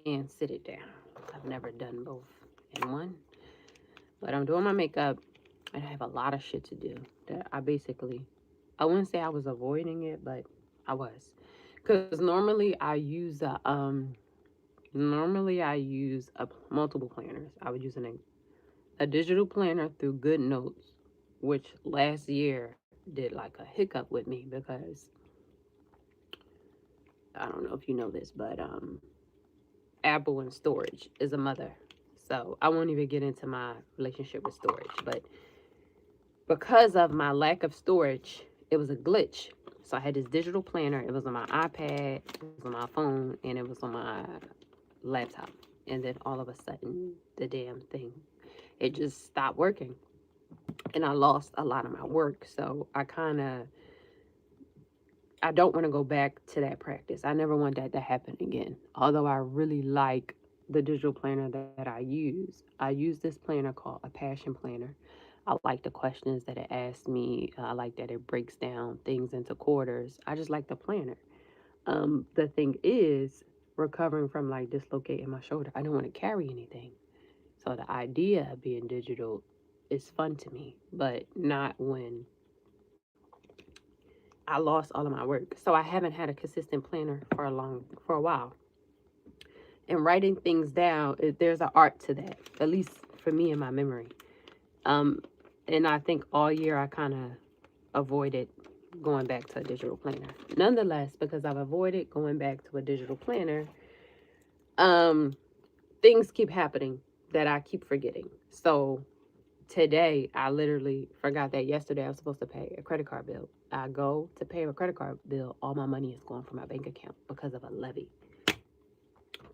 and sit it down. I've never done both in one, but I'm doing my makeup and I have a lot of shit to do that I wouldn't say I was avoiding it, but I was. Cuz normally I use multiple planners. I would use a digital planner through Good Notes, which last year did like a hiccup with me because I don't know if you know this, but Apple and storage is a mother. So I won't even get into my relationship with storage, but because of my lack of storage, it was a glitch. So I had this digital planner. It was on my iPad, it was on my phone, and it was on my laptop. And then all of a sudden, the damn thing, it just stopped working. And I lost a lot of my work. So I don't want to go back to that practice. I never want that to happen again. Although I really like the digital planner that I use. I use this planner called a passion planner. I like the questions that it asks me. I like that it breaks down things into quarters. I just like the planner. The thing is, recovering from like dislocating my shoulder, I don't want to carry anything. So the idea of being digital is fun to me, but not when I lost all of my work. So I haven't had a consistent planner for a while. And writing things down, there's an art to that, at least for me in my memory. Um, and I think all year I kind of avoided going back to a digital planner. Nonetheless, because I've avoided going back to a digital planner, um, things keep happening that I keep forgetting. So today, I literally forgot that yesterday I was supposed to pay a credit card bill. I go to pay a credit card bill, all my money is going from my bank account because of a levy.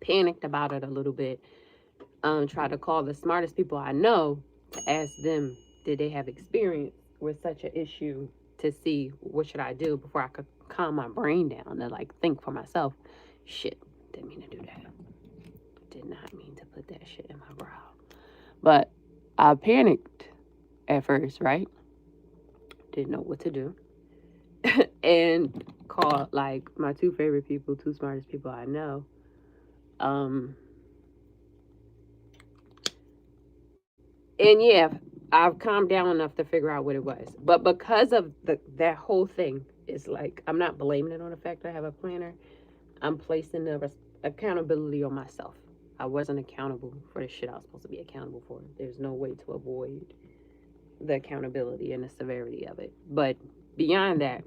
Panicked about it a little bit. Tried to call the smartest people I know to ask them, did they have experience with such an issue, to see what should I do before I could calm my brain down and like think for myself. Shit, didn't mean to do that. Did not mean to put that shit in my brow. But I panicked at first, right? Didn't know what to do. And called like my two favorite people, two smartest people I know. Um, and yeah, I've calmed down enough to figure out what it was. But because of that whole thing, it's like I'm not blaming it on the fact that I have a planner. I'm placing the accountability on myself. I wasn't accountable for the shit I was supposed to be accountable for. There's no way to avoid the accountability and the severity of it. But beyond that,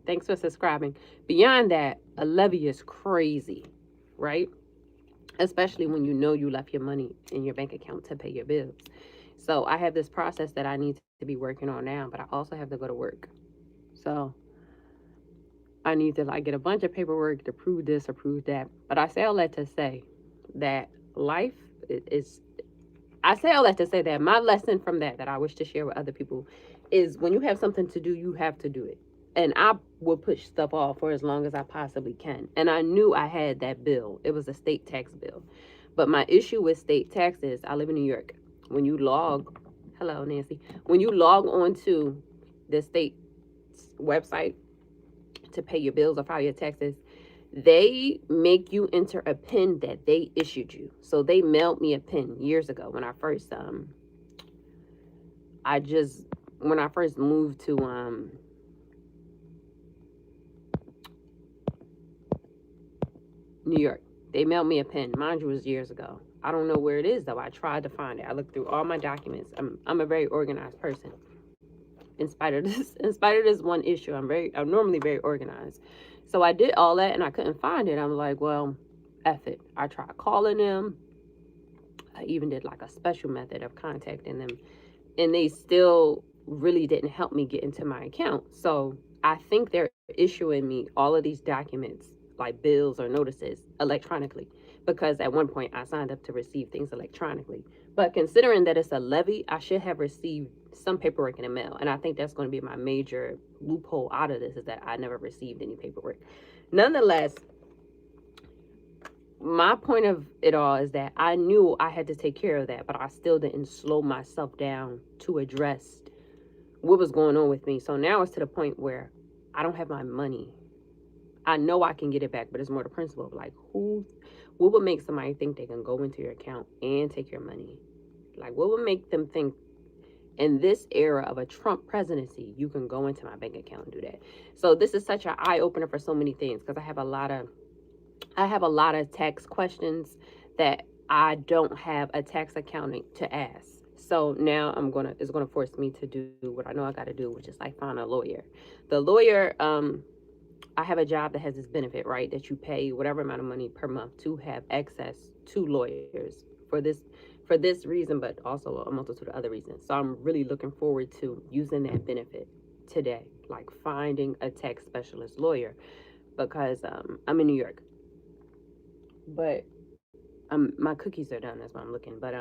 thanks for subscribing. Beyond that, a levy is crazy, right? Especially when you know you left your money in your bank account to pay your bills. So I have this process that I need to be working on now, but I also have to go to work. So I need to like get a bunch of paperwork to prove this or prove that. But I say all that to say that life is I say all that to say that my lesson from that I wish to share with other people is when you have something to do, you have to do it. And I will push stuff off for as long as I possibly can. And I knew I had that bill. It was a state tax bill. But my issue with state taxes, I live in New York. When you log, hello, Nancy, when you log onto the state website to pay your bills or file your taxes, they make you enter a PIN that they issued you. So they mailed me a PIN years ago when I just when I first moved to New York. They mailed me a PIN. Mind you, it was years ago. I don't know where it is though. I tried to find it. I looked through all my documents. I'm a very organized person. In spite of this one issue, I'm normally very organized. So I did all that and I couldn't find it. I'm like, well, F it. I tried calling them. I even did like a special method of contacting them, and they still really didn't help me get into my account. So I think they're issuing me all of these documents, like bills or notices, electronically, because at one point I signed up to receive things electronically. But considering that it's a levy, I should have received some paperwork in the mail. And I think that's going to be my major loophole out of this, is that I never received any paperwork. Nonetheless, my point of it all is that I knew I had to take care of that, but I still didn't slow myself down to address what was going on with me. So now it's to the point where I don't have my money I know I can get it back, but it's more the principle of like what would make somebody think they can go into your account and take your money? Like, what would make them think in this era of a Trump presidency, you can go into my bank account and do that? So this is such an eye opener for so many things, because I have a lot of tax questions that I don't have a tax accountant to ask. So now it's gonna force me to do what I know I gotta do, which is like find a lawyer. The lawyer, I have a job that has this benefit, right? That you pay whatever amount of money per month to have access to lawyers for this reason, but also a multitude of other reasons. So I'm really looking forward to using that benefit today, like finding a tax specialist lawyer, because I'm in New York, but my cookies are done. That's why I'm looking. But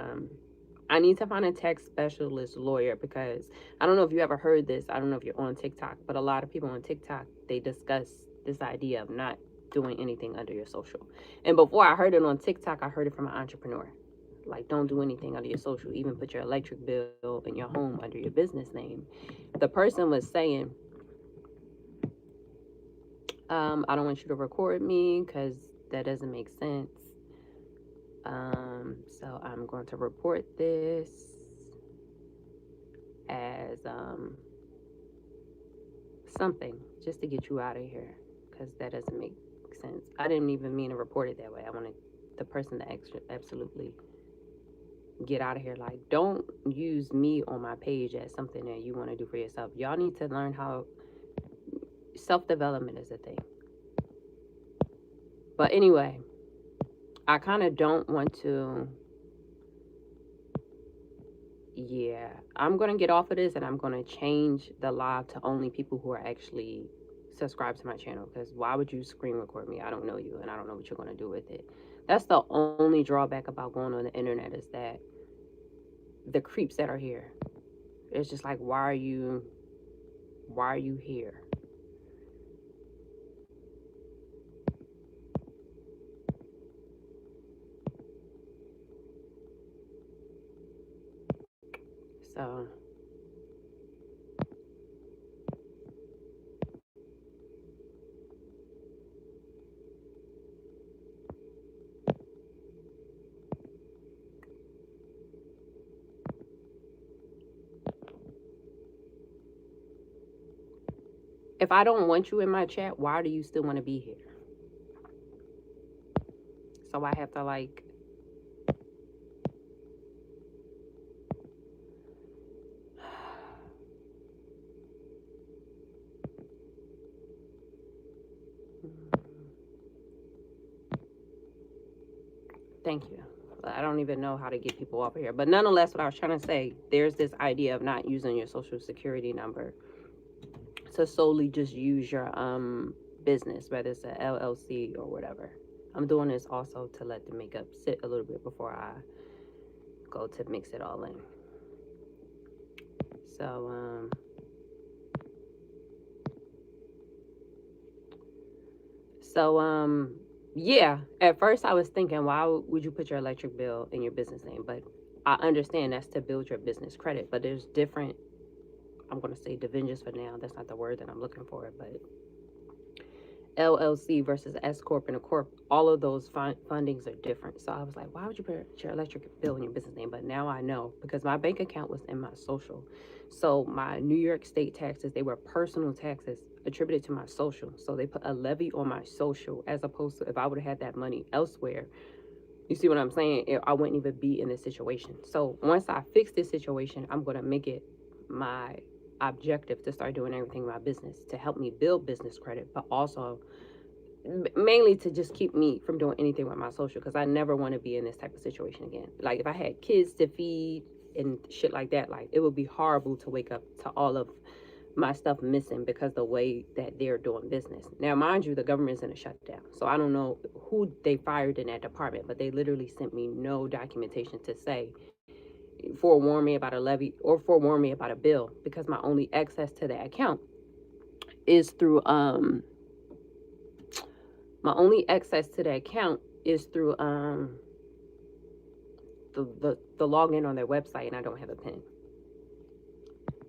I need to find a tax specialist lawyer, because I don't know if you ever heard this. I don't know if you're on TikTok, but a lot of people on TikTok, they discuss this idea of not doing anything under your social. And before I heard it on TikTok, I heard it from an entrepreneur. Like, don't do anything under your social, even put your electric bill and your home under your business name. The person was saying, I don't want you to record me because that doesn't make sense. So I'm going to report this as something just to get you out of here, because that doesn't make sense. I didn't even mean to report it that way. I wanted the person to absolutely get out of here. Like, don't use me on my page as something that you want to do for yourself. Y'all need to learn how self-development is a thing. But anyway, I kind of don't want to. Yeah, I'm going to get off of this, and I'm going to change the live to only people who are actually subscribed to my channel, because why would you screen record me? I don't know you, and I don't know what you're going to do with it. That's the only drawback about going on the internet, is that the creeps that are here, it's just like, why are you here? So if I don't want you in my chat, why do you still want to be here? So I have to like, thank you. I don't even know how to get people off of here. But nonetheless, what I was trying to say, there's this idea of not using your social security number to solely just use your business, whether it's a LLC or whatever. I'm doing this also to let the makeup sit a little bit before I go to mix it all in. So yeah, at first I was thinking, why would you put your electric bill in your business name? But I understand that's to build your business credit, but there's different, I'm going to say divisions for now. That's not the word that I'm looking for, but LLC versus S Corp and a Corp, all of those fundings are different. So I was like, why would you put your electric bill in your business name? But now I know, because my bank account was in my social. So my New York state taxes, they were personal taxes attributed to my social. So they put a levy on my social, as opposed to if I would have had that money elsewhere. You see what I'm saying? I wouldn't even be in this situation. So once I fix this situation, I'm going to make it my objective to start doing everything in my business to help me build business credit, but also mainly to just keep me from doing anything with my social, because I never want to be in this type of situation again. Like, if I had kids to feed and shit like that, like, it would be horrible to wake up to all of my stuff missing because the way that they're doing business. Now, mind you, the government's in a shutdown, so I don't know who they fired in that department, but they literally sent me no documentation to say forewarn me about a levy or forewarn me about a bill, because my only access to that account is through my only access to the account is through the login on their website, and I don't have a PIN.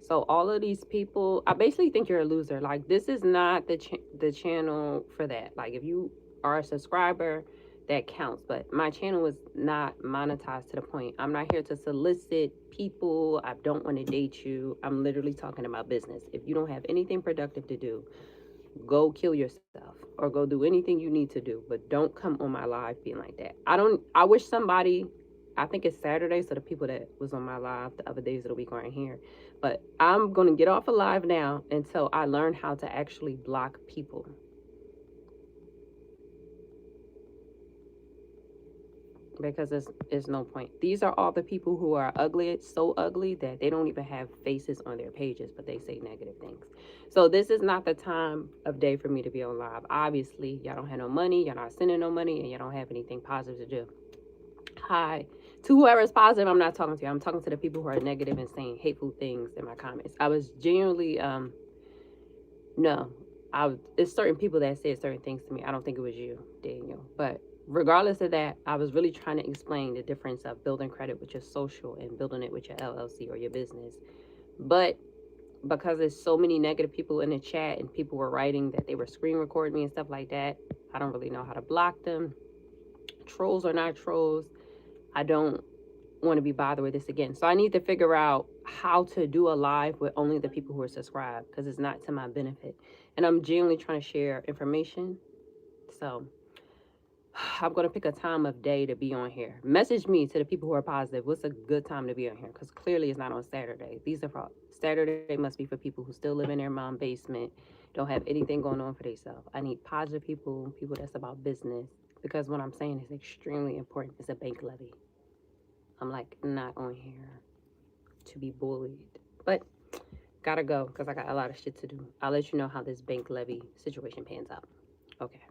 So all of these people, I basically think you're a loser. Like this is not the channel for that. Like if you are a subscriber, that counts. But my channel is not monetized to the point. I'm not here to solicit people. I don't want to date you. I'm literally talking about business. If you don't have anything productive to do, go kill yourself or go do anything you need to do. But don't come on my live being like that. I wish somebody, I think it's Saturday, so the people that was on my live the other days of the week aren't here. But I'm gonna get off of live now until I learn how to actually block people. Because it's no point. These are all the people who are ugly, so ugly that they don't even have faces on their pages, but they say negative things. So this is not the time of day for me to be on live. Obviously, y'all don't have no money, y'all not sending no money, and y'all don't have anything positive to do. Hi. To whoever is positive, I'm not talking to you. I'm talking to the people who are negative and saying hateful things in my comments. I was genuinely no. It's certain people that said certain things to me. I don't think it was you, Daniel. But regardless of that, I was really trying to explain the difference of building credit with your social and building it with your LLC or your business. But because there's so many negative people in the chat and people were writing that they were screen recording me and stuff like that, I don't really know how to block them. Trolls or not trolls, I don't want to be bothered with this again. So I need to figure out how to do a live with only the people who are subscribed because it's not to my benefit. And I'm genuinely trying to share information. So I'm going to pick a time of day to be on here. Message me to the people who are positive. What's a good time to be on here? Because clearly it's not on Saturday. These are for Saturday must be for people who still live in their mom basement, don't have anything going on for themselves. I need positive people, people that's about business. Because what I'm saying is extremely important. It's a bank levy. I'm like not on here to be bullied. But gotta go because I got a lot of shit to do. I'll let you know how this bank levy situation pans out. Okay.